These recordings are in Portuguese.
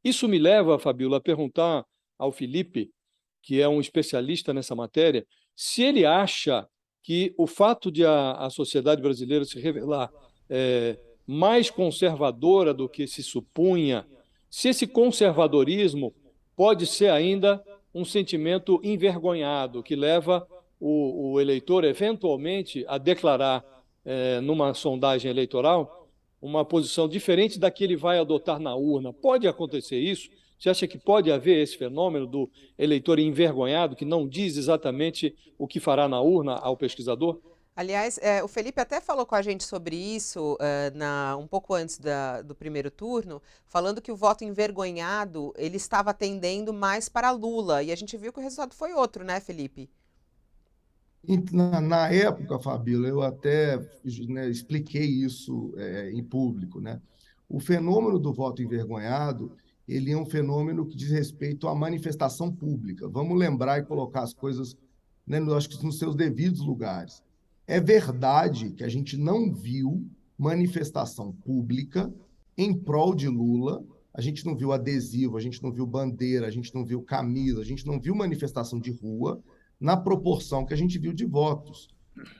Isso me leva, Fabíola, a perguntar ao Felipe, que é um especialista nessa matéria, se ele acha que o fato de a sociedade brasileira se revelar mais conservadora do que se supunha, se esse conservadorismo pode ser ainda um sentimento envergonhado, que leva o eleitor, eventualmente, a declarar, numa sondagem eleitoral, uma posição diferente da que ele vai adotar na urna. Pode acontecer isso? Você acha que pode haver esse fenômeno do eleitor envergonhado, que não diz exatamente o que fará na urna ao pesquisador? Aliás, o Felipe até falou com a gente sobre isso um pouco antes do primeiro turno, falando que o voto envergonhado ele estava tendendo mais para Lula. E a gente viu que o resultado foi outro, né, Felipe? Na época, Fabíola, eu até, né, expliquei isso em público, né? O fenômeno do voto envergonhado, ele é um fenômeno que diz respeito à manifestação pública. Vamos lembrar e colocar as coisas, né, acho que nos seus devidos lugares. É verdade que a gente não viu manifestação pública em prol de Lula, a gente não viu adesivo, a gente não viu bandeira, a gente não viu camisa, a gente não viu manifestação de rua na proporção que a gente viu de votos.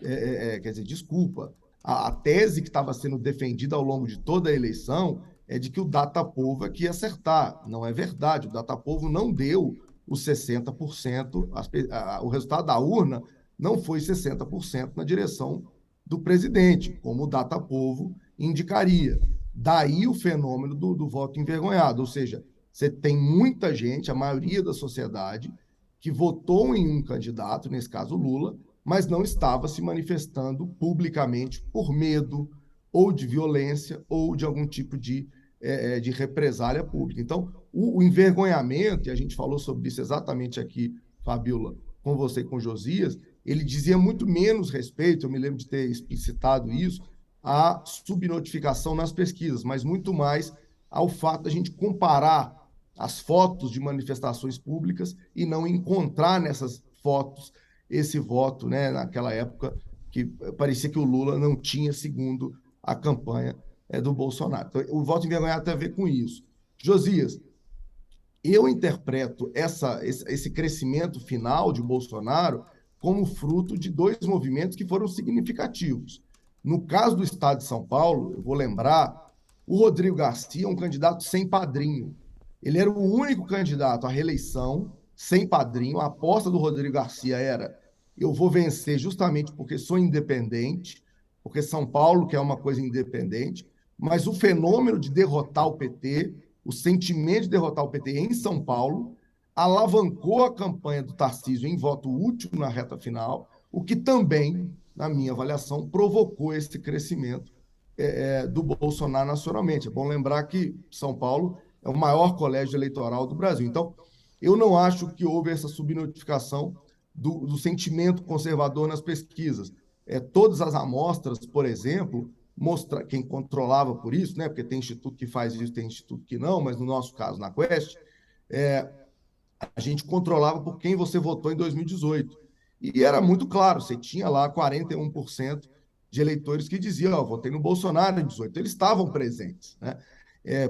Quer dizer, desculpa, a tese que estava sendo defendida ao longo de toda a eleição é de que o Datapovo é que ia acertar. Não é verdade, o Datapovo não deu os 60%, o resultado da urna não foi 60% na direção do presidente, como o Datapovo indicaria. Daí o fenômeno do voto envergonhado, ou seja, você tem muita gente, a maioria da sociedade, que votou em um candidato, nesse caso Lula, mas não estava se manifestando publicamente por medo ou de violência ou de algum tipo de represália pública. Então, o envergonhamento, e a gente falou sobre isso exatamente aqui, Fabíola, com você e com Josias, ele dizia muito menos respeito, eu me lembro de ter explicitado isso, à subnotificação nas pesquisas, mas muito mais ao fato da gente comparar as fotos de manifestações públicas e não encontrar nessas fotos esse voto, né, naquela época que parecia que o Lula não tinha, segundo a campanha do Bolsonaro. Então, o voto envergonhado tem a ver com isso. Josias, eu interpreto esse crescimento final de Bolsonaro como fruto de dois movimentos que foram significativos. No caso do Estado de São Paulo, eu vou lembrar, o Rodrigo Garcia é um candidato sem padrinho. Ele era o único candidato à reeleição sem padrinho. A aposta do Rodrigo Garcia era: eu vou vencer justamente porque sou independente, porque São Paulo quer uma coisa independente, mas o fenômeno de derrotar o PT, o sentimento de derrotar o PT em São Paulo, alavancou a campanha do Tarcísio em voto útil na reta final, o que também, na minha avaliação, provocou esse crescimento do Bolsonaro nacionalmente. É bom lembrar que São Paulo é o maior colégio eleitoral do Brasil. Então, eu não acho que houve essa subnotificação do sentimento conservador nas pesquisas. Todas as amostras, por exemplo, quem controlava por isso, né? Porque tem instituto que faz isso, tem instituto que não, mas no nosso caso, na Quest, a gente controlava por quem você votou em 2018. E era muito claro, você tinha lá 41% de eleitores que diziam: votei no Bolsonaro em 18. Eles estavam presentes, né?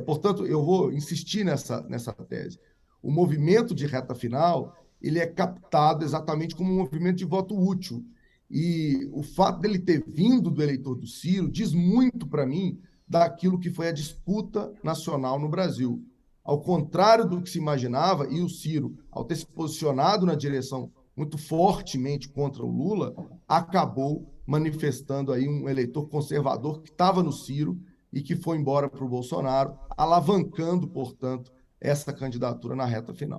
Portanto, eu vou insistir nessa tese. O movimento de reta final, ele é captado exatamente como um movimento de voto útil. E o fato dele ter vindo do eleitor do Ciro diz muito para mim daquilo que foi a disputa nacional no Brasil. Ao contrário do que se imaginava, e o Ciro, ao ter se posicionado na direção muito fortemente contra o Lula, acabou manifestando aí um eleitor conservador que estava no Ciro e que foi embora para o Bolsonaro, alavancando, portanto, essa candidatura na reta final.